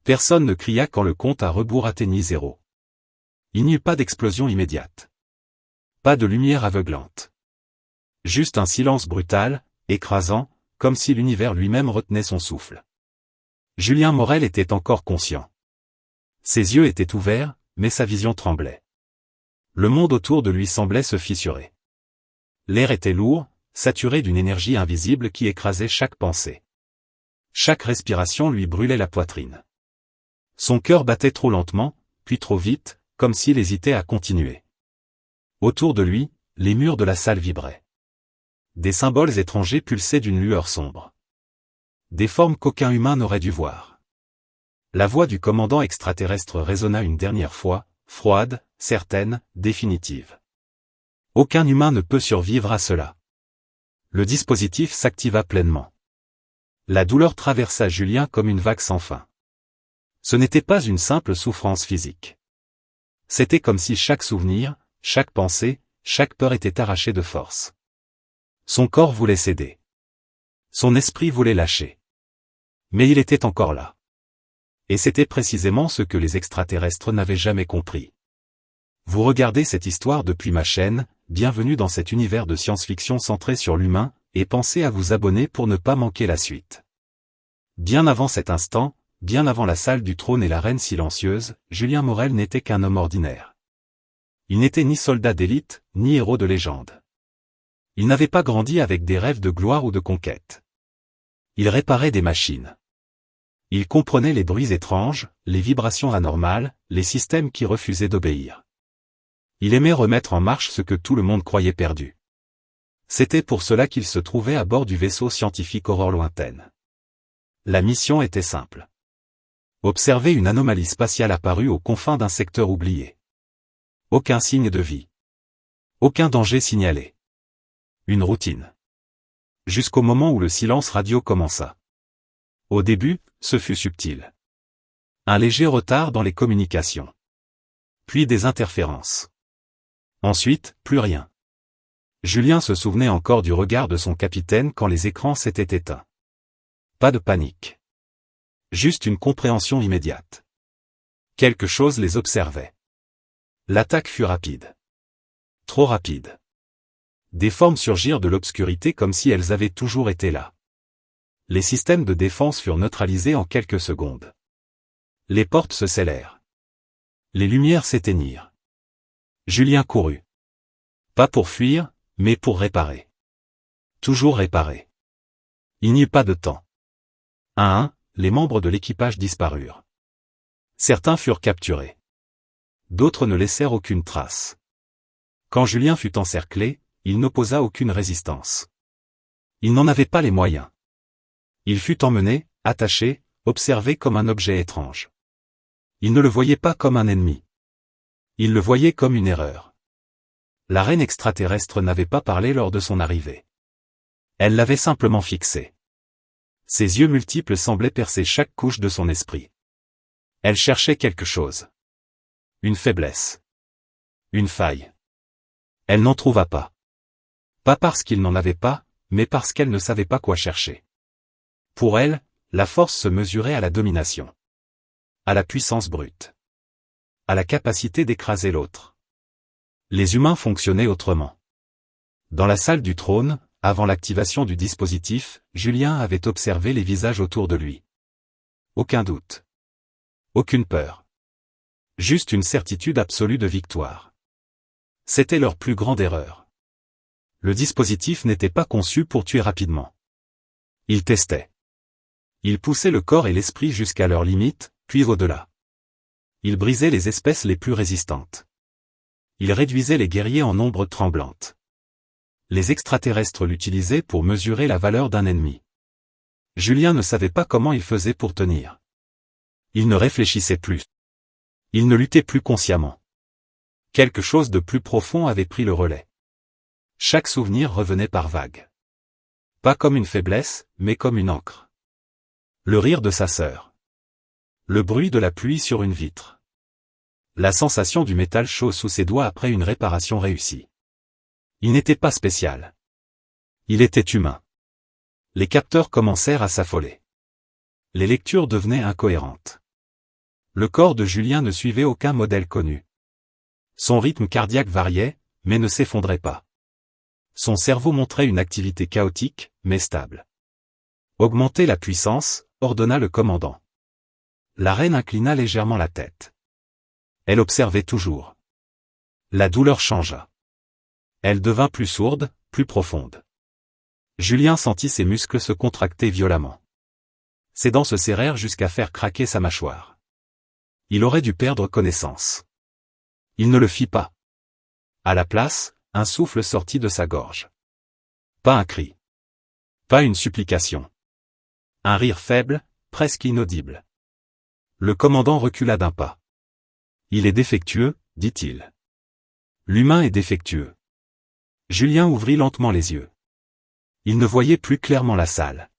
Personne ne cria quand le compte à rebours atteignit 0. Il n'y eut pas d'explosion immédiate. Pas de lumière aveuglante. Juste un silence brutal, écrasant, comme si l'univers lui-même retenait son souffle. Julien Morel était encore conscient. Ses yeux étaient ouverts, mais sa vision tremblait. Le monde autour de lui semblait se fissurer. L'air était lourd, saturé d'une énergie invisible qui écrasait chaque pensée. Chaque respiration lui brûlait la poitrine. Son cœur battait trop lentement, puis trop vite, comme s'il hésitait à continuer. Autour de lui, les murs de la salle vibraient. Des symboles étrangers pulsaient d'une lueur sombre. Des formes qu'aucun humain n'aurait dû voir. La voix du commandant extraterrestre résonna une dernière fois, froide, certaine, définitive. Aucun humain ne peut survivre à cela. Le dispositif s'activa pleinement. La douleur traversa Julien comme une vague sans fin. Ce n'était pas une simple souffrance physique. C'était comme si chaque souvenir, chaque pensée, chaque peur était arrachée de force. Son corps voulait céder. Son esprit voulait lâcher. Mais il était encore là. Et c'était précisément ce que les extraterrestres n'avaient jamais compris. Vous regardez cette histoire depuis ma chaîne, bienvenue dans cet univers de science-fiction centré sur l'humain, et pensez à vous abonner pour ne pas manquer la suite. Bien avant cet instant, bien avant la salle du trône et la reine silencieuse, Julien Morel n'était qu'un homme ordinaire. Il n'était ni soldat d'élite, ni héros de légende. Il n'avait pas grandi avec des rêves de gloire ou de conquête. Il réparait des machines. Il comprenait les bruits étranges, les vibrations anormales, les systèmes qui refusaient d'obéir. Il aimait remettre en marche ce que tout le monde croyait perdu. C'était pour cela qu'il se trouvait à bord du vaisseau scientifique Aurore lointaine. La mission était simple. Observer une anomalie spatiale apparue aux confins d'un secteur oublié. Aucun signe de vie. Aucun danger signalé. Une routine. Jusqu'au moment où le silence radio commença. Au début, ce fut subtil. Un léger retard dans les communications. Puis des interférences. Ensuite, plus rien. Julien se souvenait encore du regard de son capitaine quand les écrans s'étaient éteints. Pas de panique. Juste une compréhension immédiate. Quelque chose les observait. L'attaque fut rapide. Trop rapide. Des formes surgirent de l'obscurité comme si elles avaient toujours été là. Les systèmes de défense furent neutralisés en quelques secondes. Les portes se scellèrent. Les lumières s'éteignirent. Julien courut. Pas pour fuir, mais pour réparer. Toujours réparer. Il n'y eut pas de temps. Un à un, les membres de l'équipage disparurent. Certains furent capturés. D'autres ne laissèrent aucune trace. Quand Julien fut encerclé, il n'opposa aucune résistance. Il n'en avait pas les moyens. Il fut emmené, attaché, observé comme un objet étrange. Il ne le voyait pas comme un ennemi. Il le voyait comme une erreur. La reine extraterrestre n'avait pas parlé lors de son arrivée. Elle l'avait simplement fixé. Ses yeux multiples semblaient percer chaque couche de son esprit. Elle cherchait quelque chose. Une faiblesse. Une faille. Elle n'en trouva pas. Pas parce qu'il n'en avait pas, mais parce qu'elle ne savait pas quoi chercher. Pour elle, la force se mesurait à la domination. À la puissance brute. À la capacité d'écraser l'autre. Les humains fonctionnaient autrement. Dans la salle du trône, avant l'activation du dispositif, Julien avait observé les visages autour de lui. Aucun doute. Aucune peur. Juste une certitude absolue de victoire. C'était leur plus grande erreur. Le dispositif n'était pas conçu pour tuer rapidement. Il testait. Il poussait le corps et l'esprit jusqu'à leurs limites, puis au-delà. Il brisait les espèces les plus résistantes. Il réduisait les guerriers en ombres tremblantes. Les extraterrestres l'utilisaient pour mesurer la valeur d'un ennemi. Julien ne savait pas comment il faisait pour tenir. Il ne réfléchissait plus. Il ne luttait plus consciemment. Quelque chose de plus profond avait pris le relais. Chaque souvenir revenait par vagues. Pas comme une faiblesse, mais comme une encre. Le rire de sa sœur. Le bruit de la pluie sur une vitre. La sensation du métal chaud sous ses doigts après une réparation réussie. Il n'était pas spécial. Il était humain. Les capteurs commencèrent à s'affoler. Les lectures devenaient incohérentes. Le corps de Julien ne suivait aucun modèle connu. Son rythme cardiaque variait, mais ne s'effondrait pas. Son cerveau montrait une activité chaotique, mais stable. Augmenter la puissance, ordonna le commandant. La reine inclina légèrement la tête. Elle observait toujours. La douleur changea. Elle devint plus sourde, plus profonde. Julien sentit ses muscles se contracter violemment. Ses dents se serrèrent jusqu'à faire craquer sa mâchoire. Il aurait dû perdre connaissance. Il ne le fit pas. À la place, un souffle sortit de sa gorge. Pas un cri. Pas une supplication. Un rire faible, presque inaudible. Le commandant recula d'un pas. Il est défectueux, dit-il. L'humain est défectueux. Julien ouvrit lentement les yeux. Il ne voyait plus clairement la salle.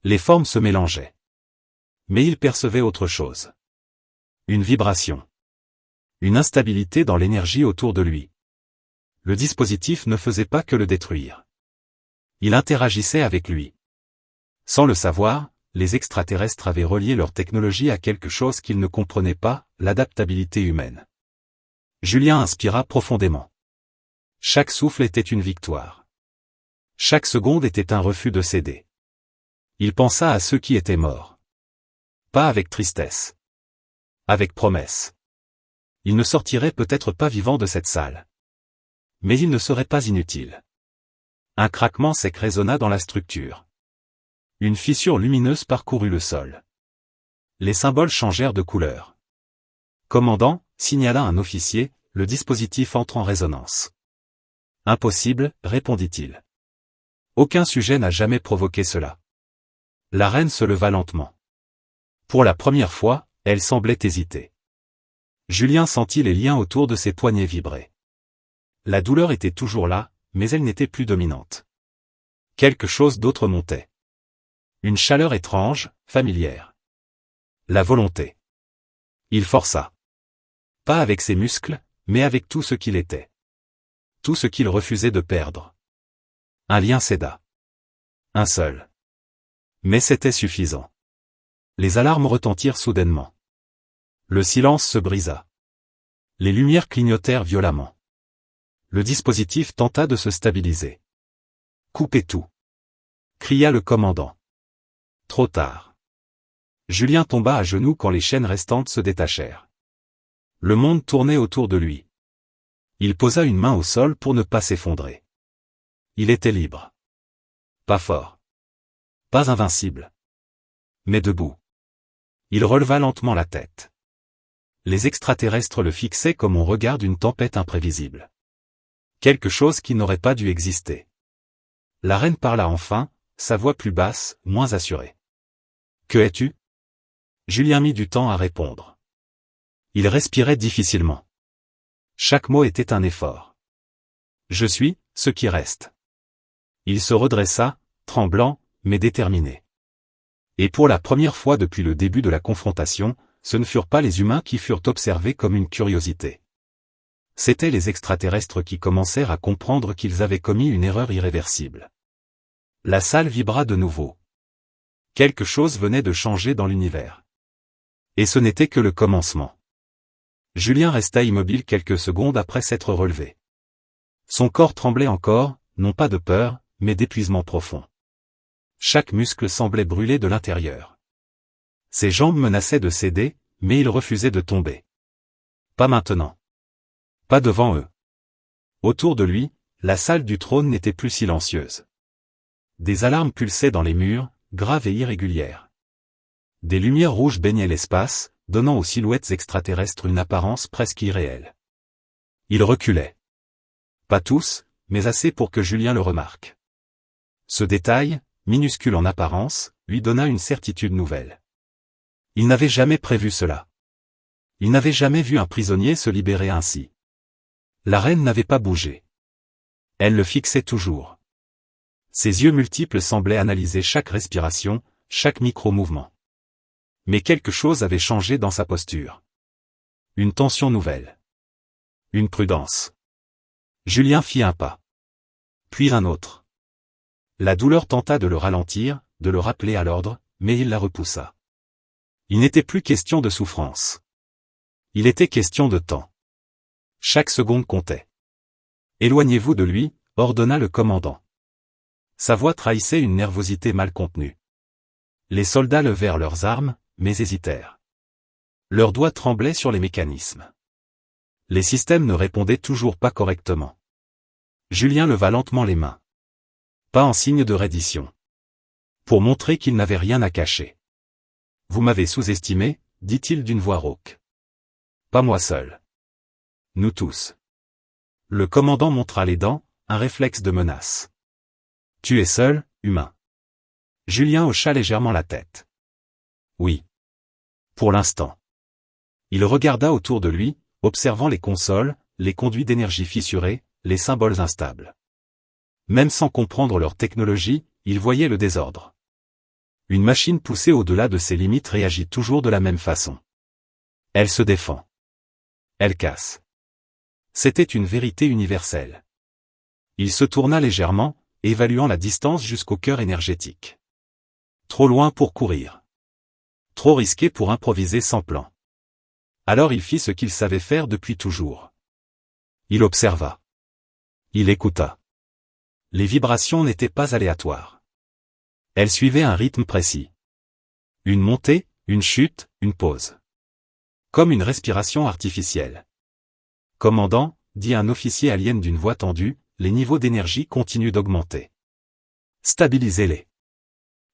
Les formes se mélangeaient. Mais il percevait autre chose. Une vibration. Une instabilité dans l'énergie autour de lui. Le dispositif ne faisait pas que le détruire. Il interagissait avec lui. Sans le savoir, les extraterrestres avaient relié leur technologie à quelque chose qu'ils ne comprenaient pas, l'adaptabilité humaine. Julien inspira profondément. Chaque souffle était une victoire. Chaque seconde était un refus de céder. Il pensa à ceux qui étaient morts. Pas avec tristesse. Avec promesse. Il ne sortirait peut-être pas vivant de cette salle. Mais il ne serait pas inutile. Un craquement sec résonna dans la structure. Une fissure lumineuse parcourut le sol. Les symboles changèrent de couleur. Commandant, signala un officier, le dispositif entre en résonance. Impossible, répondit-il. Aucun sujet n'a jamais provoqué cela. La reine se leva lentement. Pour la première fois, elle semblait hésiter. Julien sentit les liens autour de ses poignets vibrer. La douleur était toujours là, mais elle n'était plus dominante. Quelque chose d'autre montait. Une chaleur étrange, familière. La volonté. Il força. Pas avec ses muscles, mais avec tout ce qu'il était. Tout ce qu'il refusait de perdre. Un lien céda. Un seul. Mais c'était suffisant. Les alarmes retentirent soudainement. Le silence se brisa. Les lumières clignotèrent violemment. Le dispositif tenta de se stabiliser. Coupez tout. Cria le commandant. Trop tard. Julien tomba à genoux quand les chaînes restantes se détachèrent. Le monde tournait autour de lui. Il posa une main au sol pour ne pas s'effondrer. Il était libre. Pas fort. Pas invincible. Mais debout. Il releva lentement la tête. Les extraterrestres le fixaient comme on regarde une tempête imprévisible. Quelque chose qui n'aurait pas dû exister. La reine parla enfin, sa voix plus basse, moins assurée. « Que es-tu » Julien mit du temps à répondre. Il respirait difficilement. Chaque mot était un effort. « Je suis, ce qui reste. » Il se redressa, tremblant, mais déterminé. Et pour la première fois depuis le début de la confrontation, ce ne furent pas les humains qui furent observés comme une curiosité. C'étaient les extraterrestres qui commencèrent à comprendre qu'ils avaient commis une erreur irréversible. La salle vibra de nouveau. Quelque chose venait de changer dans l'univers. Et ce n'était que le commencement. Julien resta immobile quelques secondes après s'être relevé. Son corps tremblait encore, non pas de peur, mais d'épuisement profond. Chaque muscle semblait brûler de l'intérieur. Ses jambes menaçaient de céder, mais il refusait de tomber. Pas maintenant. Pas devant eux. Autour de lui, la salle du trône n'était plus silencieuse. Des alarmes pulsaient dans les murs, graves et irrégulières. Des lumières rouges baignaient l'espace, donnant aux silhouettes extraterrestres une apparence presque irréelle. Il reculait. Pas tous, mais assez pour que Julien le remarque. Ce détail, minuscule en apparence, lui donna une certitude nouvelle. Il n'avait jamais prévu cela. Il n'avait jamais vu un prisonnier se libérer ainsi. La reine n'avait pas bougé. Elle le fixait toujours. Ses yeux multiples semblaient analyser chaque respiration, chaque micro-mouvement. Mais quelque chose avait changé dans sa posture. Une tension nouvelle. Une prudence. Julien fit un pas. Puis un autre. La douleur tenta de le ralentir, de le rappeler à l'ordre, mais il la repoussa. Il n'était plus question de souffrance. Il était question de temps. Chaque seconde comptait. Éloignez-vous de lui, ordonna le commandant. Sa voix trahissait une nervosité mal contenue. Les soldats levèrent leurs armes, mais hésitèrent. Leurs doigts tremblaient sur les mécanismes. Les systèmes ne répondaient toujours pas correctement. Julien leva lentement les mains. Pas en signe de reddition. Pour montrer qu'il n'avait rien à cacher. Vous m'avez sous-estimé, dit-il d'une voix rauque. Pas moi seul. Nous tous. Le commandant montra les dents, un réflexe de menace. Tu es seul, humain. Julien hocha légèrement la tête. Oui. Pour l'instant. Il regarda autour de lui, observant les consoles, les conduits d'énergie fissurés, les symboles instables. Même sans comprendre leur technologie, il voyait le désordre. Une machine poussée au-delà de ses limites réagit toujours de la même façon. Elle se défend. Elle casse. C'était une vérité universelle. Il se tourna légèrement, évaluant la distance jusqu'au cœur énergétique. Trop loin pour courir. Trop risqué pour improviser sans plan. Alors il fit ce qu'il savait faire depuis toujours. Il observa. Il écouta. Les vibrations n'étaient pas aléatoires. Elles suivaient un rythme précis. Une montée, une chute, une pause. Comme une respiration artificielle. Commandant, dit un officier alien d'une voix tendue, les niveaux d'énergie continuent d'augmenter. Stabilisez-les.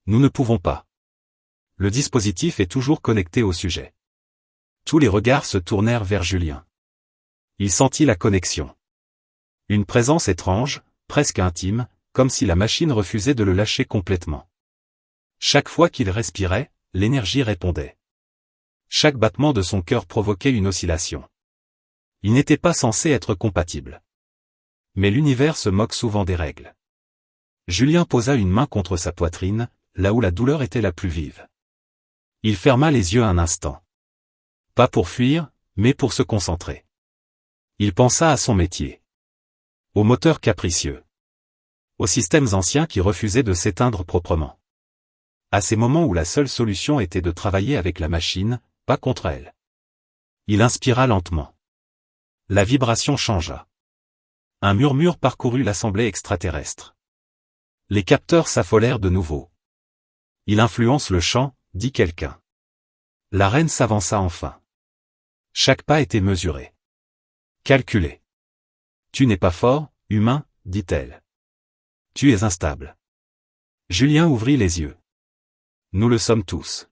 Nous ne pouvons pas. Le dispositif est toujours connecté au sujet. Tous les regards se tournèrent vers Julien. Il sentit la connexion. Une présence étrange, presque intime, comme si la machine refusait de le lâcher complètement. Chaque fois qu'il respirait, l'énergie répondait. Chaque battement de son cœur provoquait une oscillation. Il n'était pas censé être compatible. Mais l'univers se moque souvent des règles. Julien posa une main contre sa poitrine, là où la douleur était la plus vive. Il ferma les yeux un instant. Pas pour fuir, mais pour se concentrer. Il pensa à son métier. Aux moteurs capricieux. Aux systèmes anciens qui refusaient de s'éteindre proprement. À ces moments où la seule solution était de travailler avec la machine, pas contre elle. Il inspira lentement. La vibration changea. Un murmure parcourut l'assemblée extraterrestre. Les capteurs s'affolèrent de nouveau. Il influence le champ, dit quelqu'un. La reine s'avança enfin. Chaque pas était mesuré. Calculé. Tu n'es pas fort, humain, dit-elle. Tu es instable. Julien ouvrit les yeux. Nous le sommes tous.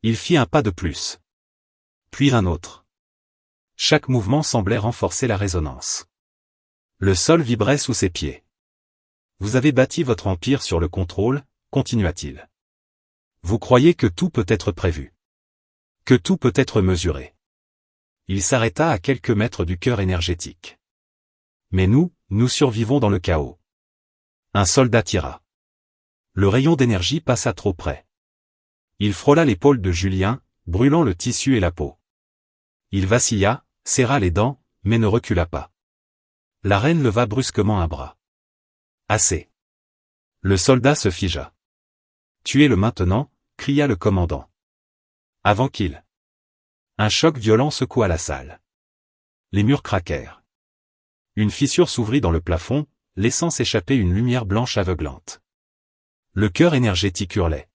Il fit un pas de plus. Puis un autre. Chaque mouvement semblait renforcer la résonance. Le sol vibrait sous ses pieds. Vous avez bâti votre empire sur le contrôle, continua-t-il. Vous croyez que tout peut être prévu. Que tout peut être mesuré. Il s'arrêta à quelques mètres du cœur énergétique. Mais nous survivons dans le chaos. Un soldat tira. Le rayon d'énergie passa trop près. Il frôla l'épaule de Julien, brûlant le tissu et la peau. Il vacilla, serra les dents, mais ne recula pas. La reine leva brusquement un bras. Assez. Le soldat se figea. Tuez-le maintenant, cria le commandant. Avant qu'il. Un choc violent secoua la salle. Les murs craquèrent. Une fissure s'ouvrit dans le plafond, laissant s'échapper une lumière blanche aveuglante. Le cœur énergétique hurlait.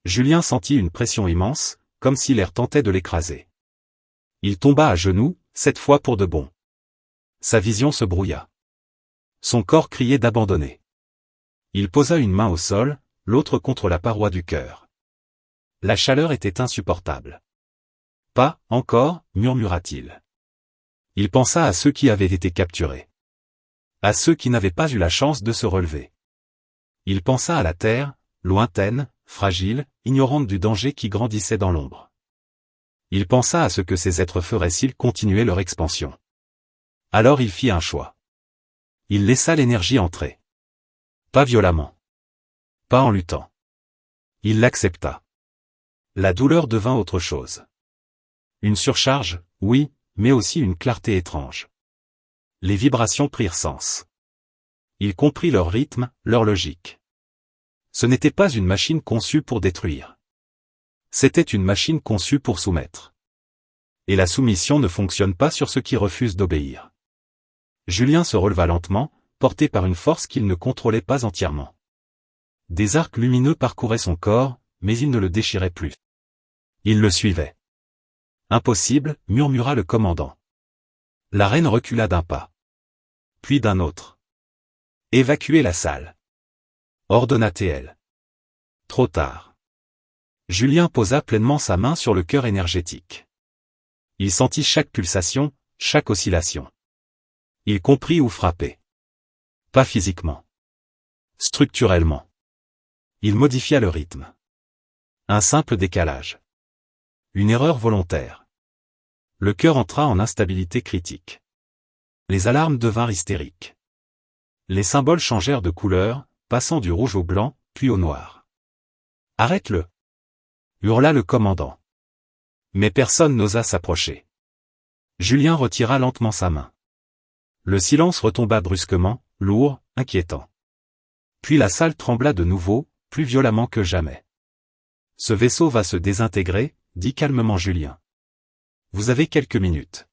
Julien sentit une pression immense, comme si l'air tentait de l'écraser. Il tomba à genoux, cette fois pour de bon. Sa vision se brouilla. Son corps criait d'abandonner. Il posa une main au sol, l'autre contre la paroi du cœur. La chaleur était insupportable. Pas, encore, murmura-t-il. Il pensa à ceux qui avaient été capturés. À ceux qui n'avaient pas eu la chance de se relever. Il pensa à la terre, lointaine, fragile, ignorante du danger qui grandissait dans l'ombre. Il pensa à ce que ces êtres feraient s'ils continuaient leur expansion. Alors il fit un choix. Il laissa l'énergie entrer. Pas violemment. Pas en luttant. Il l'accepta. La douleur devint autre chose. Une surcharge, oui, mais aussi une clarté étrange. Les vibrations prirent sens. Il comprit leur rythme, leur logique. Ce n'était pas une machine conçue pour détruire. C'était une machine conçue pour soumettre. Et la soumission ne fonctionne pas sur ceux qui refusent d'obéir. Julien se releva lentement, porté par une force qu'il ne contrôlait pas entièrement. Des arcs lumineux parcouraient son corps, mais il ne le déchirait plus. Il le suivait. Impossible, murmura le commandant. La reine recula d'un pas. Puis d'un autre. Évacuez la salle. Ordonna-t-elle. Trop tard. Julien posa pleinement sa main sur le cœur énergétique. Il sentit chaque pulsation, chaque oscillation. Il comprit où frapper. Pas physiquement. Structurellement. Il modifia le rythme. Un simple décalage. Une erreur volontaire. Le cœur entra en instabilité critique. Les alarmes devinrent hystériques. Les symboles changèrent de couleur, passant du rouge au blanc, puis au noir. « Arrête-le » hurla le commandant. Mais personne n'osa s'approcher. Julien retira lentement sa main. Le silence retomba brusquement, lourd, inquiétant. Puis la salle trembla de nouveau, plus violemment que jamais. « Ce vaisseau va se désintégrer » dit calmement Julien. « Vous avez quelques minutes.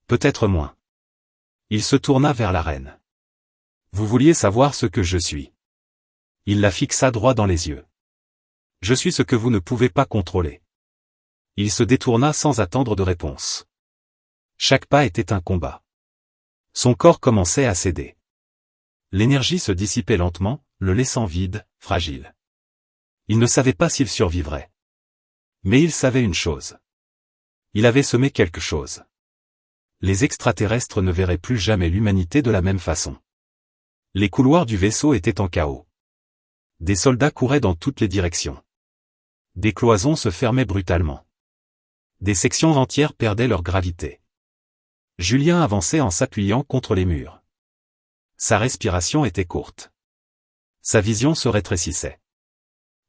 Peut-être moins. » Il se tourna vers la reine. « Vous vouliez savoir ce que je suis. » Il la fixa droit dans les yeux. « Je suis ce que vous ne pouvez pas contrôler. » Il se détourna sans attendre de réponse. Chaque pas était un combat. Son corps commençait à céder. L'énergie se dissipait lentement, le laissant vide, fragile. Il ne savait pas s'il survivrait. Mais il savait une chose. Il avait semé quelque chose. Les extraterrestres ne verraient plus jamais l'humanité de la même façon. Les couloirs du vaisseau étaient en chaos. Des soldats couraient dans toutes les directions. Des cloisons se fermaient brutalement. Des sections entières perdaient leur gravité. Julien avançait en s'appuyant contre les murs. Sa respiration était courte. Sa vision se rétrécissait.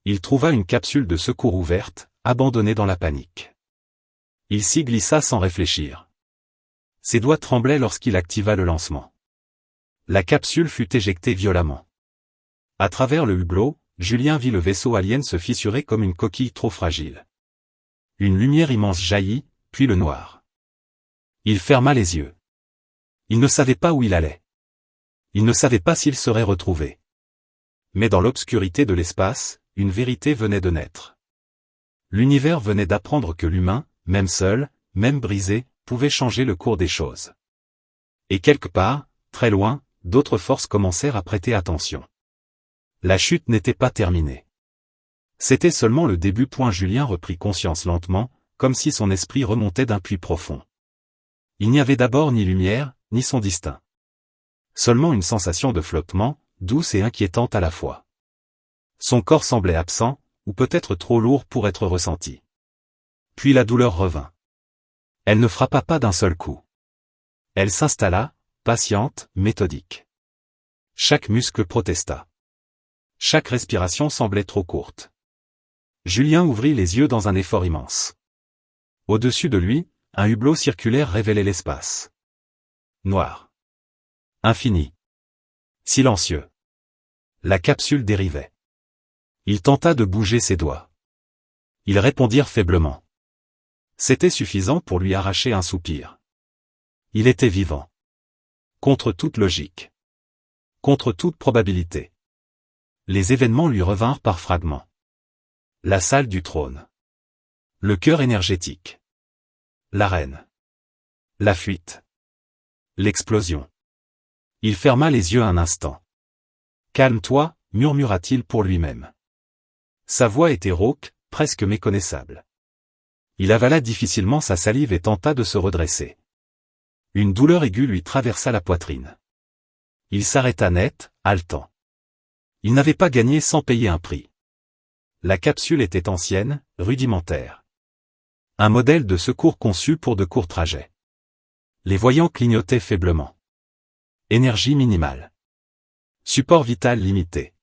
Il trouva une capsule de secours ouverte, abandonnée dans la panique. Il s'y glissa sans réfléchir. Ses doigts tremblaient lorsqu'il activa le lancement. La capsule fut éjectée violemment. À travers le hublot, Julien vit le vaisseau alien se fissurer comme une coquille trop fragile. Une lumière immense jaillit, puis le noir. Il ferma les yeux. Il ne savait pas où il allait. Il ne savait pas s'il serait retrouvé. Mais dans l'obscurité de l'espace, une vérité venait de naître. L'univers venait d'apprendre que l'humain, même seul, même brisé, pouvait changer le cours des choses. Et quelque part, très loin, d'autres forces commencèrent à prêter attention. La chute n'était pas terminée. C'était seulement le début. Julien reprit conscience lentement, comme si son esprit remontait d'un puits profond. Il n'y avait d'abord ni lumière, ni son distinct. Seulement une sensation de flottement, douce et inquiétante à la fois. Son corps semblait absent, ou peut-être trop lourd pour être ressenti. Puis la douleur revint. Elle ne frappa pas d'un seul coup. Elle s'installa, patiente, méthodique. Chaque muscle protesta. Chaque respiration semblait trop courte. Julien ouvrit les yeux dans un effort immense. Au-dessus de lui, un hublot circulaire révélait l'espace. Noir. Infini. Silencieux. La capsule dérivait. Il tenta de bouger ses doigts. Ils répondirent faiblement. C'était suffisant pour lui arracher un soupir. Il était vivant. Contre toute logique. Contre toute probabilité. Les événements lui revinrent par fragments. La salle du trône. Le cœur énergétique. La reine. La fuite. L'explosion. Il ferma les yeux un instant. « Calme-toi » murmura-t-il pour lui-même. Sa voix était rauque, presque méconnaissable. Il avala difficilement sa salive et tenta de se redresser. Une douleur aiguë lui traversa la poitrine. Il s'arrêta net, haletant. Il n'avait pas gagné sans payer un prix. La capsule était ancienne, rudimentaire. Un modèle de secours conçu pour de courts trajets. Les voyants clignotaient faiblement. Énergie minimale. Support vital limité.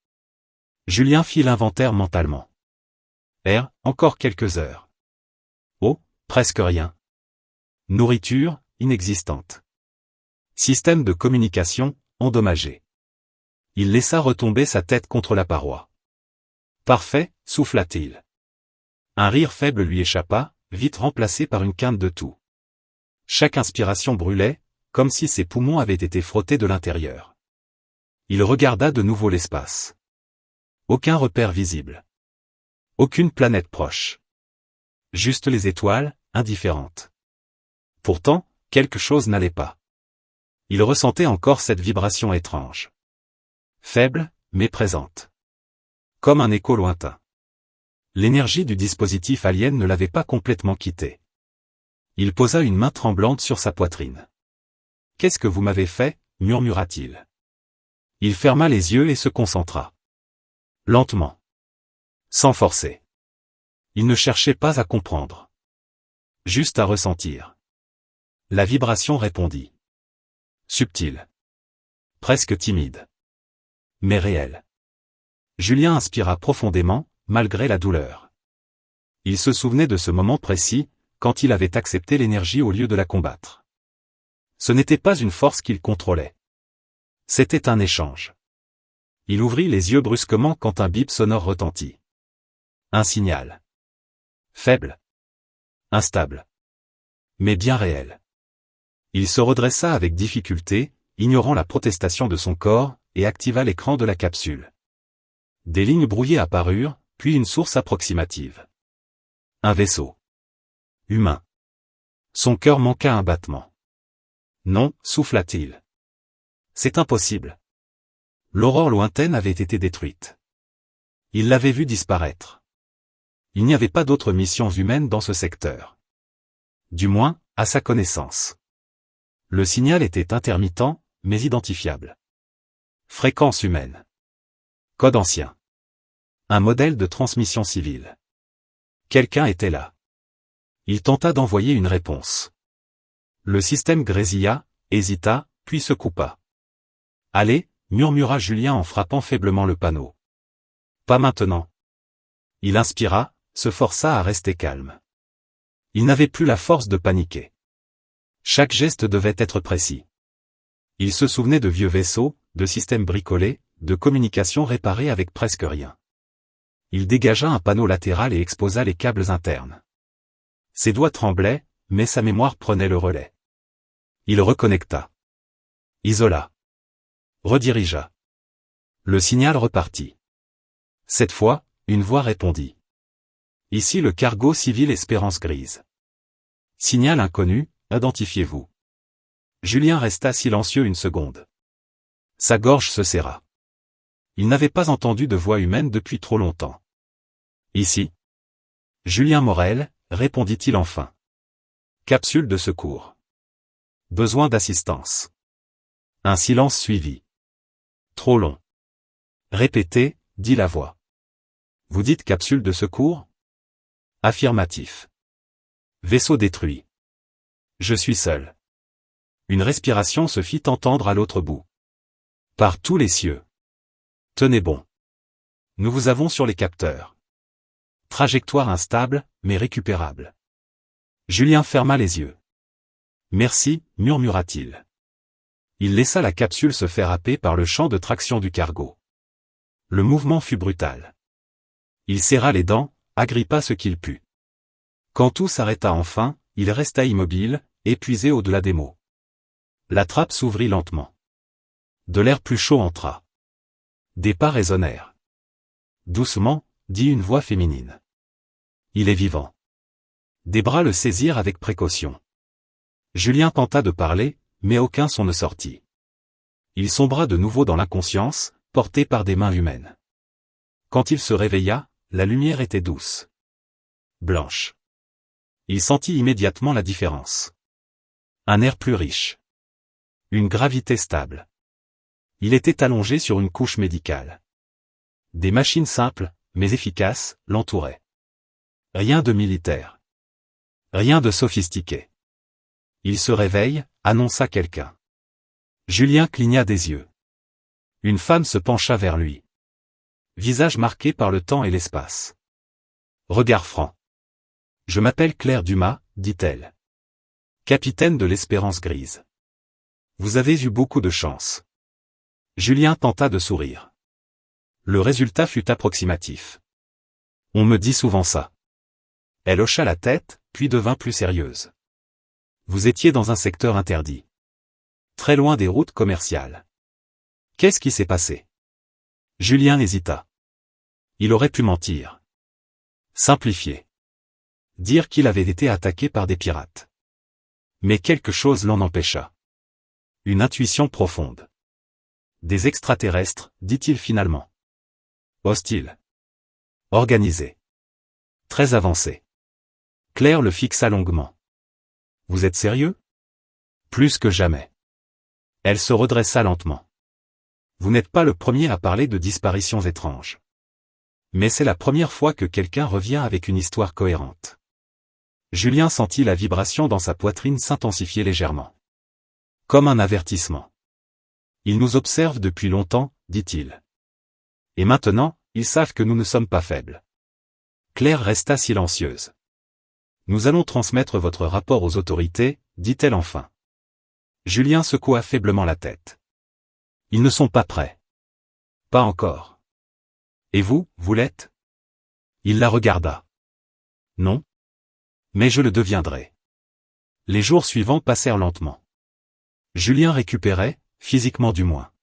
Julien fit l'inventaire mentalement. Air, encore quelques heures. Eau, presque rien. Nourriture, inexistante. Système de communication, endommagé. Il laissa retomber sa tête contre la paroi. Parfait, souffla-t-il. Un rire faible lui échappa, vite remplacé par une quinte de toux. Chaque inspiration brûlait, comme si ses poumons avaient été frottés de l'intérieur. Il regarda de nouveau l'espace. Aucun repère visible. Aucune planète proche. Juste les étoiles, indifférentes. Pourtant, quelque chose n'allait pas. Il ressentait encore cette vibration étrange. Faible, mais présente. Comme un écho lointain. L'énergie du dispositif alien ne l'avait pas complètement quitté. Il posa une main tremblante sur sa poitrine. « Qu'est-ce que vous m'avez fait » murmura-t-il. Il ferma les yeux et se concentra. Lentement. Sans forcer. Il ne cherchait pas à comprendre. Juste à ressentir. La vibration répondit. Subtile. Presque timide. Mais réelle. Julien inspira profondément, malgré la douleur. Il se souvenait de ce moment précis, quand il avait accepté l'énergie au lieu de la combattre. Ce n'était pas une force qu'il contrôlait. C'était un échange. Il ouvrit les yeux brusquement quand un bip sonore retentit. Un signal. Faible. Instable. Mais bien réel. Il se redressa avec difficulté, ignorant la protestation de son corps, et activa l'écran de la capsule. Des lignes brouillées apparurent, puis une source approximative. Un vaisseau. Humain. Son cœur manqua un battement. Non, souffla-t-il. C'est impossible. L'aurore lointaine avait été détruite. Il l'avait vue disparaître. Il n'y avait pas d'autres missions humaines dans ce secteur. Du moins, à sa connaissance. Le signal était intermittent, mais identifiable. Fréquence humaine. Code ancien. Un modèle de transmission civile. Quelqu'un était là. Il tenta d'envoyer une réponse. Le système grésilla, hésita, puis se coupa. « Allez » murmura Julien en frappant faiblement le panneau. « Pas maintenant. » Il inspira, se força à rester calme. Il n'avait plus la force de paniquer. Chaque geste devait être précis. Il se souvenait de vieux vaisseaux, de systèmes bricolés, de communications réparées avec presque rien. Il dégagea un panneau latéral et exposa les câbles internes. Ses doigts tremblaient, mais sa mémoire prenait le relais. Il reconnecta. Isola. Redirigea. Le signal repartit. Cette fois, une voix répondit. Ici le cargo civil Espérance Grise. Signal inconnu, identifiez-vous. Julien resta silencieux une seconde. Sa gorge se serra. Il n'avait pas entendu de voix humaine depuis trop longtemps. Ici. Julien Morel, répondit-il enfin. Capsule de secours. Besoin d'assistance. Un silence suivit. Trop long. Répétez, dit la voix. Vous dites capsule de secours ? Affirmatif. Vaisseau détruit. Je suis seul. Une respiration se fit entendre à l'autre bout. Par tous les cieux. Tenez bon. Nous vous avons sur les capteurs. Trajectoire instable, mais récupérable. Julien ferma les yeux. Merci, murmura-t-il. Il laissa la capsule se faire happer par le champ de traction du cargo. Le mouvement fut brutal. Il serra les dents, agrippa ce qu'il put. Quand tout s'arrêta enfin, il resta immobile, épuisé au-delà des mots. La trappe s'ouvrit lentement. De l'air plus chaud entra. Des pas résonnèrent. Doucement, dit une voix féminine. Il est vivant. Des bras le saisirent avec précaution. Julien tenta de parler, mais aucun son ne sortit. Il sombra de nouveau dans l'inconscience, porté par des mains humaines. Quand il se réveilla, la lumière était douce. Blanche. Il sentit immédiatement la différence. Un air plus riche. Une gravité stable. Il était allongé sur une couche médicale. Des machines simples, mais efficaces, l'entouraient. Rien de militaire. Rien de sophistiqué. Il se réveille, annonça quelqu'un. Julien cligna des yeux. Une femme se pencha vers lui. Visage marqué par le temps et l'espace. Regard franc. Je m'appelle Claire Dumas, dit-elle. Capitaine de l'Espérance Grise. Vous avez eu beaucoup de chance. Julien tenta de sourire. Le résultat fut approximatif. On me dit souvent ça. Elle hocha la tête, puis devint plus sérieuse. Vous étiez dans un secteur interdit. Très loin des routes commerciales. Qu'est-ce qui s'est passé? Julien hésita. Il aurait pu mentir. Simplifier. Dire qu'il avait été attaqué par des pirates. Mais quelque chose l'en empêcha. Une intuition profonde. Des extraterrestres, dit-il finalement. Hostiles. Organisés. Très avancés. Claire le fixa longuement. Vous êtes sérieux? Plus que jamais. Elle se redressa lentement. Vous n'êtes pas le premier à parler de disparitions étranges. Mais c'est la première fois que quelqu'un revient avec une histoire cohérente. Julien sentit la vibration dans sa poitrine s'intensifier légèrement. Comme un avertissement. Ils nous observent depuis longtemps, dit-il. Et maintenant, ils savent que nous ne sommes pas faibles. Claire resta silencieuse. Nous allons transmettre votre rapport aux autorités, dit-elle enfin. Julien secoua faiblement la tête. Ils ne sont pas prêts. Pas encore. Et vous, vous l'êtes? Il la regarda. Non. Mais je le deviendrai. Les jours suivants passèrent lentement. Julien récupérait, physiquement du moins.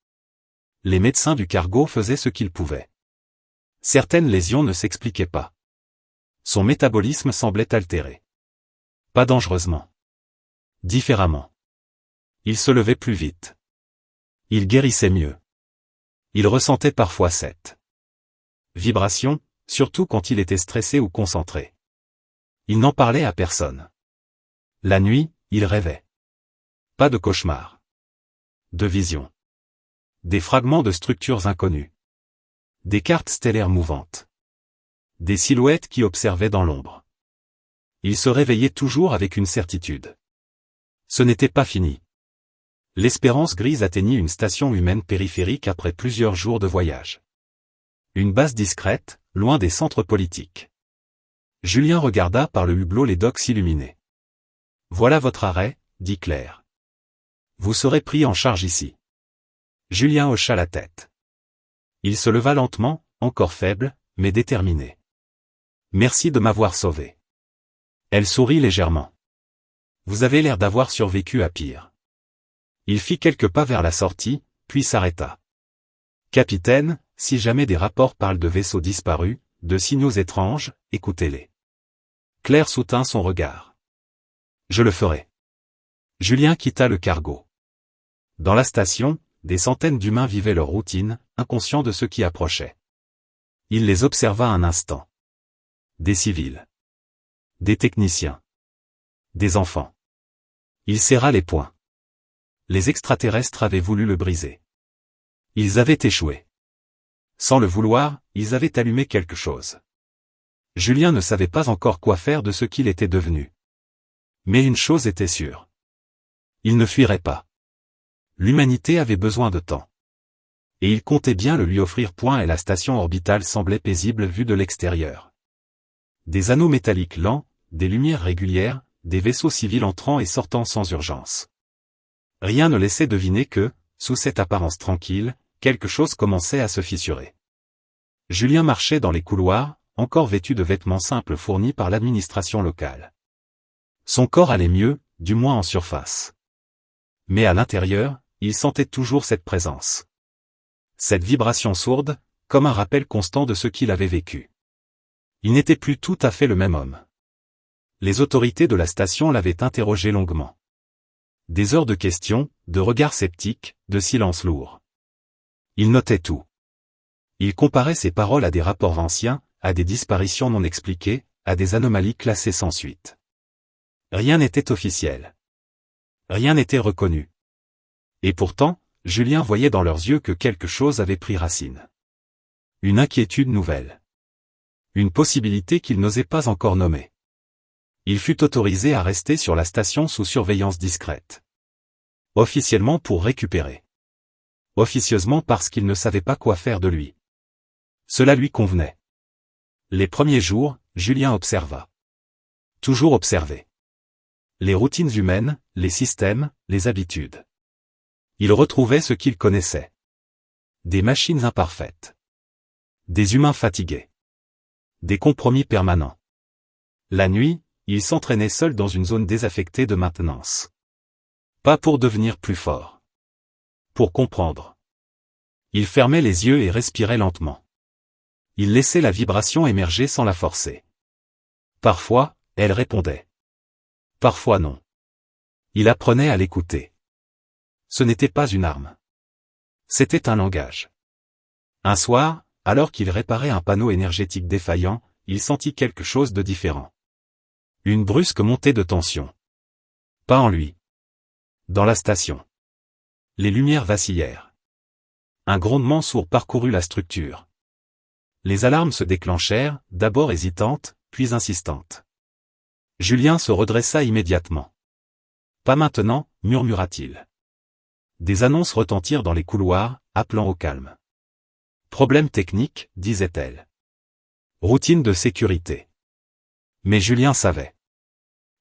Les médecins du cargo faisaient ce qu'ils pouvaient. Certaines lésions ne s'expliquaient pas. Son métabolisme semblait altéré. Pas dangereusement. Différemment. Il se levait plus vite. Il guérissait mieux. Il ressentait parfois cette vibration, surtout quand il était stressé ou concentré. Il n'en parlait à personne. La nuit, il rêvait. Pas de cauchemar. De visions. Des fragments de structures inconnues. Des cartes stellaires mouvantes. Des silhouettes qui observaient dans l'ombre. Il se réveillait toujours avec une certitude. Ce n'était pas fini. L'Espérance grise atteignit une station humaine périphérique après plusieurs jours de voyage. Une base discrète, loin des centres politiques. Julien regarda par le hublot les docks illuminés. Voilà votre arrêt, dit Claire. Vous serez pris en charge ici. Julien hocha la tête. Il se leva lentement, encore faible, mais déterminé. Merci de m'avoir sauvé. Elle sourit légèrement. Vous avez l'air d'avoir survécu à pire. Il fit quelques pas vers la sortie, puis s'arrêta. Capitaine, si jamais des rapports parlent de vaisseaux disparus, de signaux étranges, écoutez-les. Claire soutint son regard. Je le ferai. Julien quitta le cargo. Dans la station, des centaines d'humains vivaient leur routine, inconscients de ce qui approchait. Il les observa un instant. Des civils. Des techniciens. Des enfants. Il serra les poings. Les extraterrestres avaient voulu le briser. Ils avaient échoué. Sans le vouloir, ils avaient allumé quelque chose. Julien ne savait pas encore quoi faire de ce qu'il était devenu. Mais une chose était sûre. Il ne fuirait pas. L'humanité avait besoin de temps. Et il comptait bien le lui offrir. Et la station orbitale semblait paisible vue de l'extérieur. Des anneaux métalliques lents, des lumières régulières, des vaisseaux civils entrant et sortant sans urgence. Rien ne laissait deviner que, sous cette apparence tranquille, quelque chose commençait à se fissurer. Julien marchait dans les couloirs, encore vêtu de vêtements simples fournis par l'administration locale. Son corps allait mieux, du moins en surface. Mais à l'intérieur, il sentait toujours cette présence. Cette vibration sourde, comme un rappel constant de ce qu'il avait vécu. Il n'était plus tout à fait le même homme. Les autorités de la station l'avaient interrogé longuement. Des heures de questions, de regards sceptiques, de silences lourds. Il notait tout. Il comparait ses paroles à des rapports anciens, à des disparitions non expliquées, à des anomalies classées sans suite. Rien n'était officiel. Rien n'était reconnu. Et pourtant, Julien voyait dans leurs yeux que quelque chose avait pris racine. Une inquiétude nouvelle. Une possibilité qu'il n'osait pas encore nommer. Il fut autorisé à rester sur la station sous surveillance discrète. Officiellement pour récupérer. Officieusement parce qu'il ne savait pas quoi faire de lui. Cela lui convenait. Les premiers jours, Julien observa. Toujours observé. Les routines humaines, les systèmes, les habitudes. Il retrouvait ce qu'il connaissait. Des machines imparfaites. Des humains fatigués. Des compromis permanents. La nuit, il s'entraînait seul dans une zone désaffectée de maintenance. Pas pour devenir plus fort. Pour comprendre. Il fermait les yeux et respirait lentement. Il laissait la vibration émerger sans la forcer. Parfois, elle répondait. Parfois non. Il apprenait à l'écouter. Ce n'était pas une arme. C'était un langage. Un soir, alors qu'il réparait un panneau énergétique défaillant, il sentit quelque chose de différent. Une brusque montée de tension. Pas en lui. Dans la station. Les lumières vacillèrent. Un grondement sourd parcourut la structure. Les alarmes se déclenchèrent, d'abord hésitantes, puis insistantes. Julien se redressa immédiatement. Pas maintenant, murmura-t-il. Des annonces retentirent dans les couloirs, appelant au calme. Problème technique, disait-elle. Routine de sécurité. Mais Julien savait.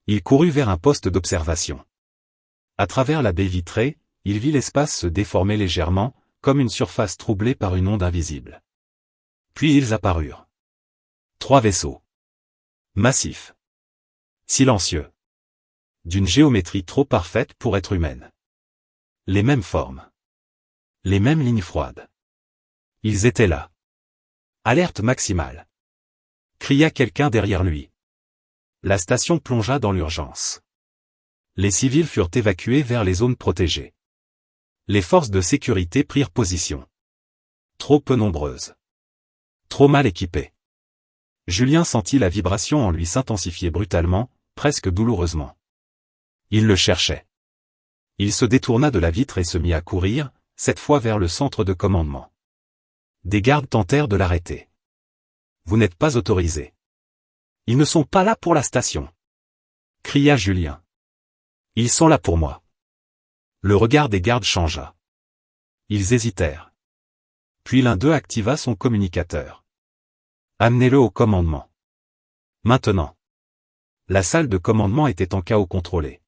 Il courut vers un poste d'observation. À travers la baie vitrée, il vit l'espace se déformer légèrement, comme une surface troublée par une onde invisible. Puis ils apparurent. 3 vaisseaux. Massifs. Silencieux. D'une géométrie trop parfaite pour être humaine. Les mêmes formes. Les mêmes lignes froides. Ils étaient là. Alerte maximale. Cria quelqu'un derrière lui. La station plongea dans l'urgence. Les civils furent évacués vers les zones protégées. Les forces de sécurité prirent position. Trop peu nombreuses. Trop mal équipées. Julien sentit la vibration en lui s'intensifier brutalement, presque douloureusement. Il le cherchait. Il se détourna de la vitre et se mit à courir, cette fois vers le centre de commandement. Des gardes tentèrent de l'arrêter. Vous n'êtes pas autorisé. Ils ne sont pas là pour la station. Cria Julien. Ils sont là pour moi. Le regard des gardes changea. Ils hésitèrent. Puis l'un d'eux activa son communicateur. Amenez-le au commandement. Maintenant. La salle de commandement était en chaos contrôlé.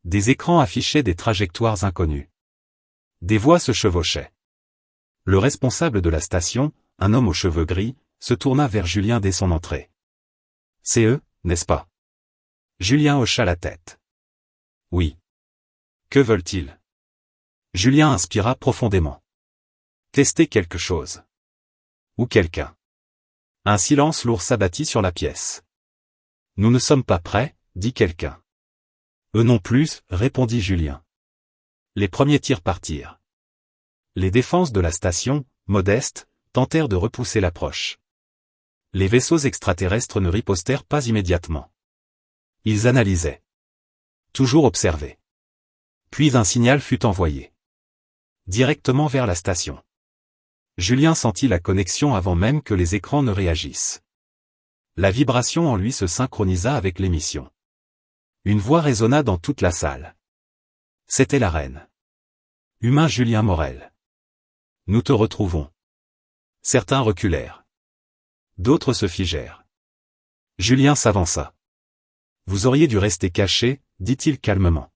Des écrans affichaient des trajectoires inconnues. Des voix se chevauchaient. Le responsable de la station, un homme aux cheveux gris, se tourna vers Julien dès son entrée. C'est eux, n'est-ce pas? Julien hocha la tête. Oui. Que veulent-ils? Julien inspira profondément. Tester quelque chose. Ou quelqu'un. Un silence lourd s'abattit sur la pièce. Nous ne sommes pas prêts, dit quelqu'un. Eux non plus, répondit Julien. Les premiers tirs partirent. Les défenses de la station, modestes, tentèrent de repousser l'approche. Les vaisseaux extraterrestres ne ripostèrent pas immédiatement. Ils analysaient. Toujours observés. Puis un signal fut envoyé. Directement vers la station. Julien sentit la connexion avant même que les écrans ne réagissent. La vibration en lui se synchronisa avec l'émission. Une voix résonna dans toute la salle. C'était la reine. Humain Julien Morel. Nous te retrouvons. Certains reculèrent. D'autres se figèrent. Julien s'avança. Vous auriez dû rester caché, dit-il calmement.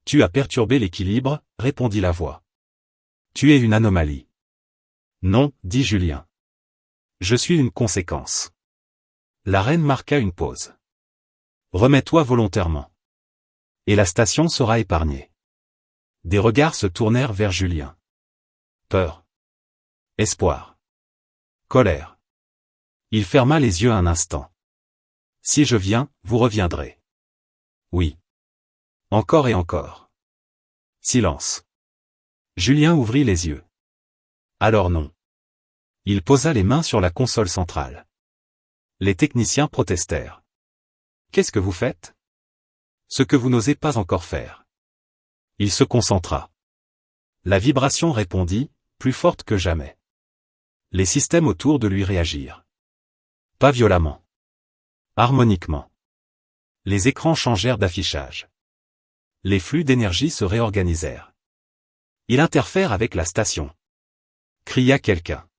Tu as perturbé l'équilibre, répondit la voix. Tu es une anomalie. Non, dit Julien. Je suis une conséquence. La reine marqua une pause. Remets-toi volontairement. Et la station sera épargnée. Des regards se tournèrent vers Julien. Peur. Espoir. Colère. Il ferma les yeux un instant. Si je viens, vous reviendrez. Oui. Encore et encore. Silence. Julien ouvrit les yeux. Alors non. Il posa les mains sur la console centrale. Les techniciens protestèrent. Qu'est-ce que vous faites? Ce que vous n'osez pas encore faire. Il se concentra. La vibration répondit, plus forte que jamais. Les systèmes autour de lui réagirent. Pas violemment. Harmoniquement. Les écrans changèrent d'affichage. Les flux d'énergie se réorganisèrent. Il interfère avec la station. Cria quelqu'un.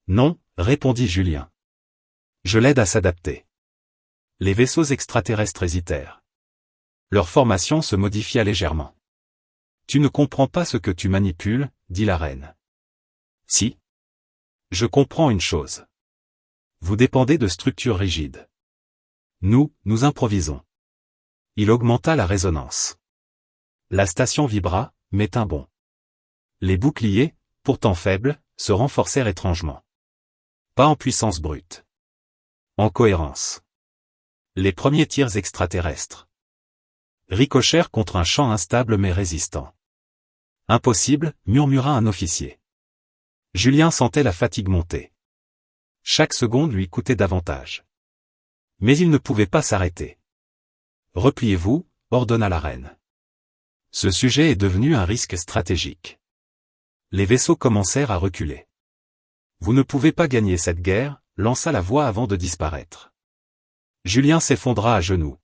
Non, répondit Julien. Je l'aide à s'adapter. Les vaisseaux extraterrestres hésitèrent. Leur formation se modifia légèrement. Tu ne comprends pas ce que tu manipules, dit la reine. Si. Je comprends une chose. Vous dépendez de structures rigides. Nous improvisons. Il augmenta la résonance. La station vibra, mais tint bon. Les boucliers, pourtant faibles, se renforcèrent étrangement. Pas en puissance brute. En cohérence. Les premiers tirs extraterrestres ricochèrent contre un champ instable mais résistant. Impossible, murmura un officier. Julien sentait la fatigue monter. Chaque seconde lui coûtait davantage. Mais il ne pouvait pas s'arrêter. Repliez-vous, ordonna la reine. Ce sujet est devenu un risque stratégique. Les vaisseaux commencèrent à reculer. Vous ne pouvez pas gagner cette guerre, lança la voix avant de disparaître. Julien s'effondra à genoux.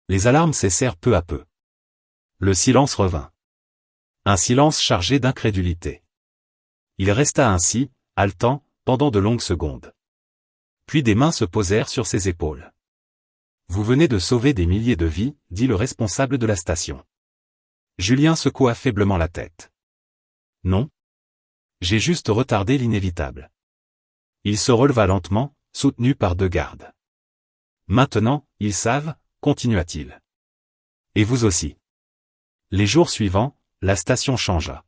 Les alarmes cessèrent peu à peu. Le silence revint. Un silence chargé d'incrédulité. Il resta ainsi, haletant, pendant de longues secondes. Puis des mains se posèrent sur ses épaules. Vous venez de sauver des milliers de vies, dit le responsable de la station. Julien secoua faiblement la tête. Non. J'ai juste retardé l'inévitable. Il se releva lentement, soutenu par 2 gardes. Maintenant, ils savent, continua-t-il. Et vous aussi. Les jours suivants, la station changea.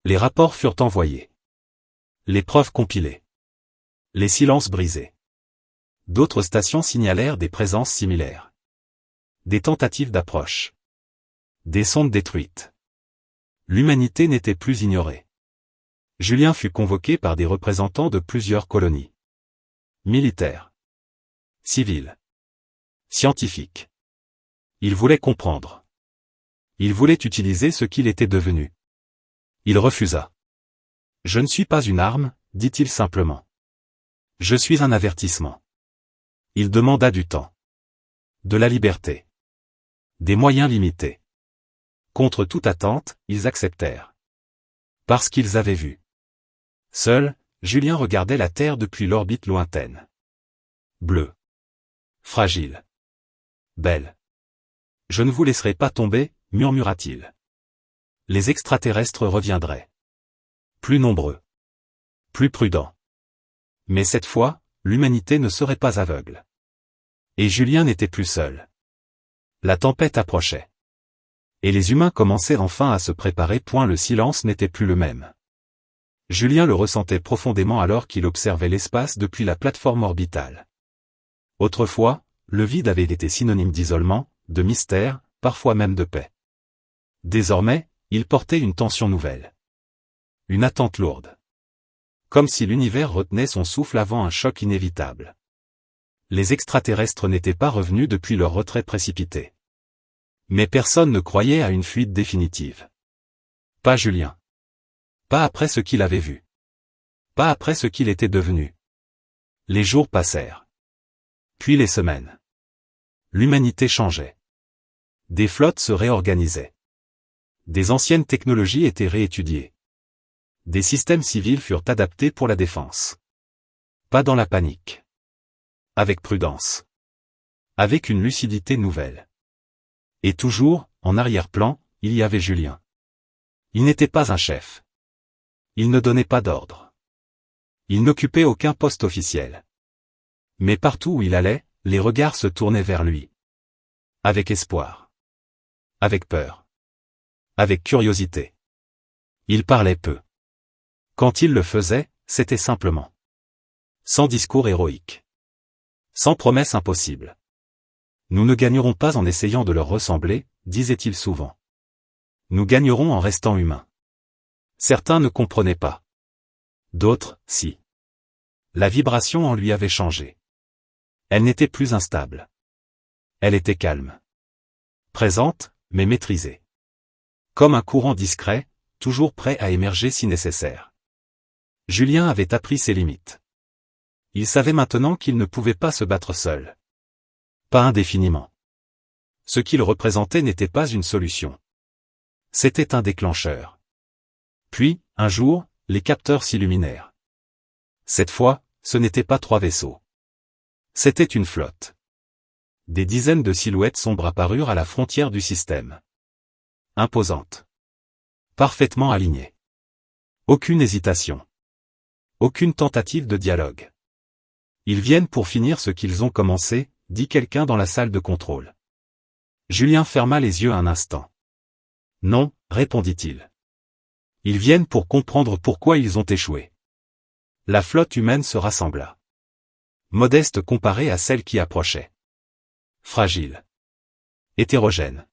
Les rapports furent envoyés. Les preuves compilées. Les silences brisés. D'autres stations signalèrent des présences similaires. Des tentatives d'approche. Des sondes détruites. L'humanité n'était plus ignorée. Julien fut convoqué par des représentants de plusieurs colonies. Militaires. Civils. Scientifiques. Il voulait comprendre. Il voulait utiliser ce qu'il était devenu. Il refusa. Je ne suis pas une arme, dit-il simplement. Je suis un avertissement. Il demanda du temps. De la liberté. Des moyens limités. Contre toute attente, ils acceptèrent. Parce qu'ils avaient vu. Seul, Julien regardait la Terre depuis l'orbite lointaine. Bleue. Fragile. Belle. Je ne vous laisserai pas tomber, murmura-t-il. Les extraterrestres reviendraient. Plus nombreux. Plus prudents. Mais cette fois, l'humanité ne serait pas aveugle. Et Julien n'était plus seul. La tempête approchait. Et les humains commençaient enfin à se préparer. Le silence n'était plus le même. Julien le ressentait profondément alors qu'il observait l'espace depuis la plateforme orbitale. Autrefois, le vide avait été synonyme d'isolement, de mystère, parfois même de paix. Désormais, il portait une tension nouvelle. Une attente lourde. Comme si l'univers retenait son souffle avant un choc inévitable. Les extraterrestres n'étaient pas revenus depuis leur retrait précipité. Mais personne ne croyait à une fuite définitive. Pas Julien. Pas après ce qu'il avait vu. Pas après ce qu'il était devenu. Les jours passèrent. Puis les semaines. L'humanité changeait. Des flottes se réorganisaient. Des anciennes technologies étaient réétudiées. Des systèmes civils furent adaptés pour la défense. Pas dans la panique. Avec prudence. Avec une lucidité nouvelle. Et toujours, en arrière-plan, il y avait Julien. Il n'était pas un chef. Il ne donnait pas d'ordre. Il n'occupait aucun poste officiel. Mais partout où il allait, les regards se tournaient vers lui. Avec espoir. Avec peur. Avec curiosité. Il parlait peu. Quand il le faisait, c'était simplement. Sans discours héroïque. Sans promesse impossible. Nous ne gagnerons pas en essayant de leur ressembler, disait-il souvent. Nous gagnerons en restant humains. Certains ne comprenaient pas. D'autres, si. La vibration en lui avait changé. Elle n'était plus instable. Elle était calme. Présente, mais maîtrisée. Comme un courant discret, toujours prêt à émerger si nécessaire. Julien avait appris ses limites. Il savait maintenant qu'il ne pouvait pas se battre seul. Pas indéfiniment. Ce qu'il représentait n'était pas une solution. C'était un déclencheur. Puis, un jour, les capteurs s'illuminèrent. Cette fois, ce n'étaient pas 3 vaisseaux. C'était une flotte. Des dizaines de silhouettes sombres apparurent à la frontière du système. Imposantes. Parfaitement alignées. Aucune hésitation. Aucune tentative de dialogue. Ils viennent pour finir ce qu'ils ont commencé, dit quelqu'un dans la salle de contrôle. Julien ferma les yeux un instant. Non, répondit-il. Ils viennent pour comprendre pourquoi ils ont échoué. La flotte humaine se rassembla. Modeste comparée à celle qui approchait. Fragile. Hétérogène.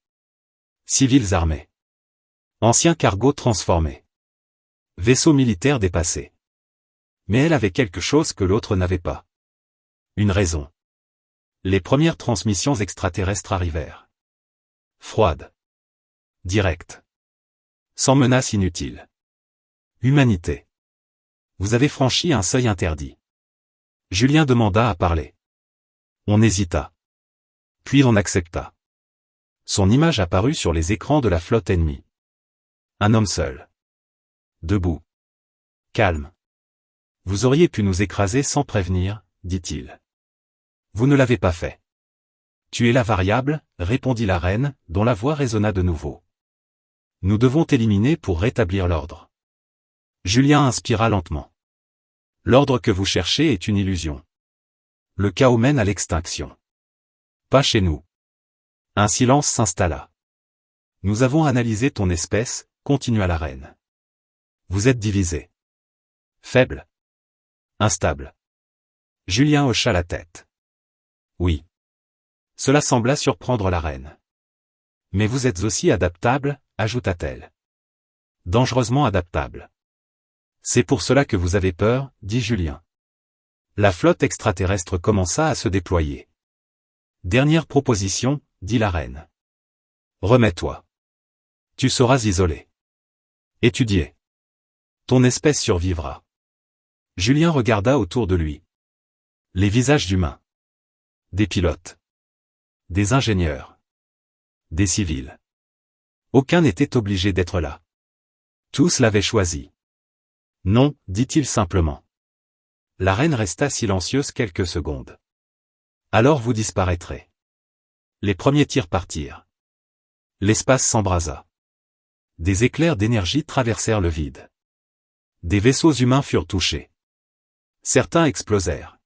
Civils armés. Anciens cargos transformés. Vaisseaux militaires dépassés. Mais elle avait quelque chose que l'autre n'avait pas. Une raison. Les premières transmissions extraterrestres arrivèrent. Froides. Directes. Sans menace inutile. Humanité. Vous avez franchi un seuil interdit. Julien demanda à parler. On hésita. Puis on accepta. Son image apparut sur les écrans de la flotte ennemie. Un homme seul. Debout. Calme. Vous auriez pu nous écraser sans prévenir, dit-il. Vous ne l'avez pas fait. Tu es la variable, répondit la reine, dont la voix résonna de nouveau. Nous devons t'éliminer pour rétablir l'ordre. Julien inspira lentement. L'ordre que vous cherchez est une illusion. Le chaos mène à l'extinction. Pas chez nous. Un silence s'installa. Nous avons analysé ton espèce, continua la reine. Vous êtes divisé. Faible. Instable. Julien hocha la tête. Oui. Cela sembla surprendre la reine. Mais vous êtes aussi adaptable, ajouta-t-elle. Dangereusement adaptable. C'est pour cela que vous avez peur, dit Julien. La flotte extraterrestre commença à se déployer. Dernière proposition, dit la reine. Remets-toi. Tu seras isolé. Étudié. Ton espèce survivra. Julien regarda autour de lui. Les visages d'humains. Des pilotes. Des ingénieurs. Des civils. Aucun n'était obligé d'être là. Tous l'avaient choisi. Non, dit-il simplement. La reine resta silencieuse quelques secondes. Alors vous disparaîtrez. Les premiers tirs partirent. L'espace s'embrasa. Des éclairs d'énergie traversèrent le vide. Des vaisseaux humains furent touchés. Certains explosèrent.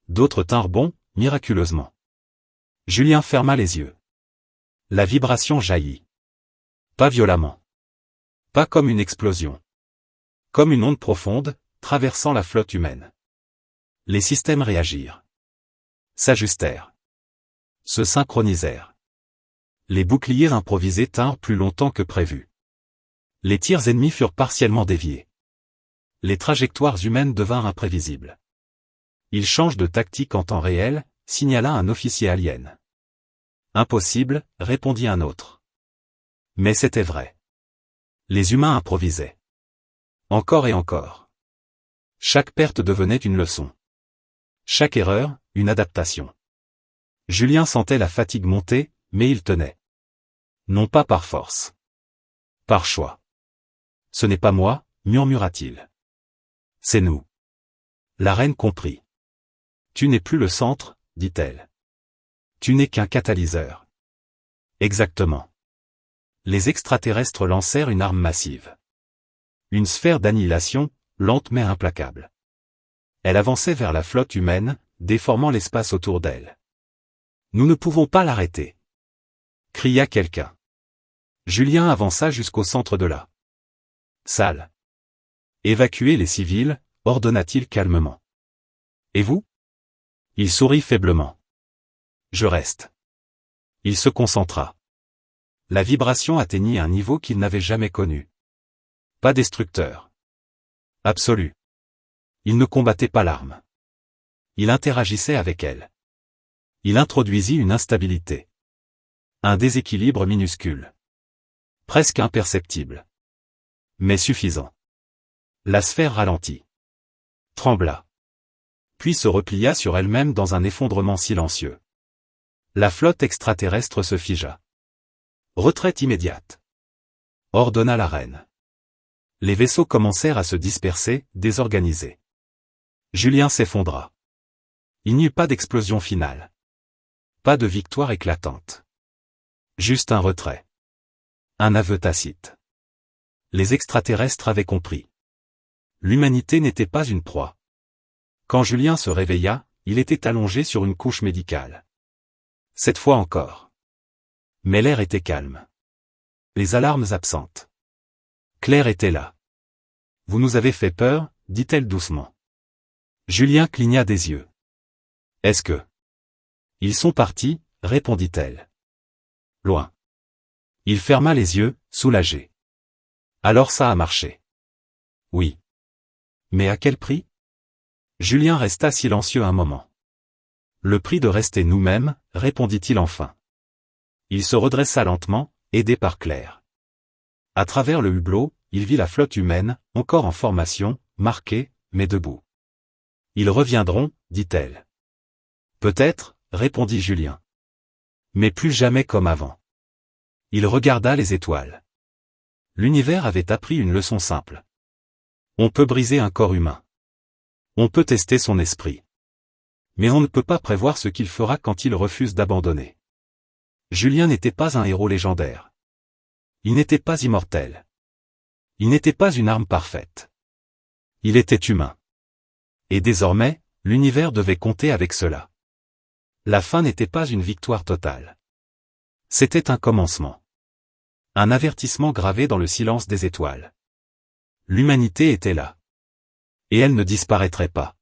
D'autres tinrent bon, miraculeusement. Julien ferma les yeux. La vibration jaillit. Pas violemment. Pas comme une explosion. Comme une onde profonde, traversant la flotte humaine. Les systèmes réagirent. S'ajustèrent. Se synchronisèrent. Les boucliers improvisés tinrent plus longtemps que prévu. Les tirs ennemis furent partiellement déviés. Les trajectoires humaines devinrent imprévisibles. Ils changent de tactique en temps réel, signala un officier alien. Impossible, répondit un autre. Mais c'était vrai. Les humains improvisaient. Encore et encore. Chaque perte devenait une leçon. Chaque erreur, une adaptation. Julien sentait la fatigue monter, mais il tenait. Non pas par force. Par choix. Ce n'est pas moi, murmura-t-il. C'est nous. La reine comprit. Tu n'es plus le centre, dit-elle. Tu n'es qu'un catalyseur. Exactement. Les extraterrestres lancèrent une arme massive. Une sphère d'annihilation, lente mais implacable. Elle avançait vers la flotte humaine, déformant l'espace autour d'elle. Nous ne pouvons pas l'arrêter. Cria quelqu'un. Julien avança jusqu'au centre de la salle. Évacuez les civils, ordonna-t-il calmement. Et vous? Il sourit faiblement. Je reste. Il se concentra. La vibration atteignit un niveau qu'il n'avait jamais connu. Pas destructeur. Absolu. Il ne combattait pas l'arme. Il interagissait avec elle. Il introduisit une instabilité. Un déséquilibre minuscule. Presque imperceptible. Mais suffisant. La sphère ralentit. Trembla. Puis se replia sur elle-même dans un effondrement silencieux. La flotte extraterrestre se figea. Retraite immédiate. Ordonna la reine. Les vaisseaux commencèrent à se disperser, désorganisés. Julien s'effondra. Il n'y eut pas d'explosion finale. Pas de victoire éclatante. Juste un retrait. Un aveu tacite. Les extraterrestres avaient compris. L'humanité n'était pas une proie. Quand Julien se réveilla, il était allongé sur une couche médicale. Cette fois encore. Mais l'air était calme. Les alarmes absentes. Claire était là. Vous nous avez fait peur, dit-elle doucement. Julien cligna des yeux. Est-ce que... Ils sont partis, répondit-elle. Loin. Il ferma les yeux, soulagé. Alors ça a marché. Oui. Mais à quel prix? Julien resta silencieux un moment. Le prix de rester nous-mêmes, répondit-il enfin. Il se redressa lentement, aidé par Claire. À travers le hublot, il vit la flotte humaine, encore en formation, marquée, mais debout. Ils reviendront, dit-elle. Peut-être, répondit Julien. Mais plus jamais comme avant. Il regarda les étoiles. L'univers avait appris une leçon simple. On peut briser un corps humain. On peut tester son esprit. Mais on ne peut pas prévoir ce qu'il fera quand il refuse d'abandonner. Julien n'était pas un héros légendaire. Il n'était pas immortel. Il n'était pas une arme parfaite. Il était humain. Et désormais, l'univers devait compter avec cela. La fin n'était pas une victoire totale. C'était un commencement. Un avertissement gravé dans le silence des étoiles. L'humanité était là. Et elle ne disparaîtrait pas.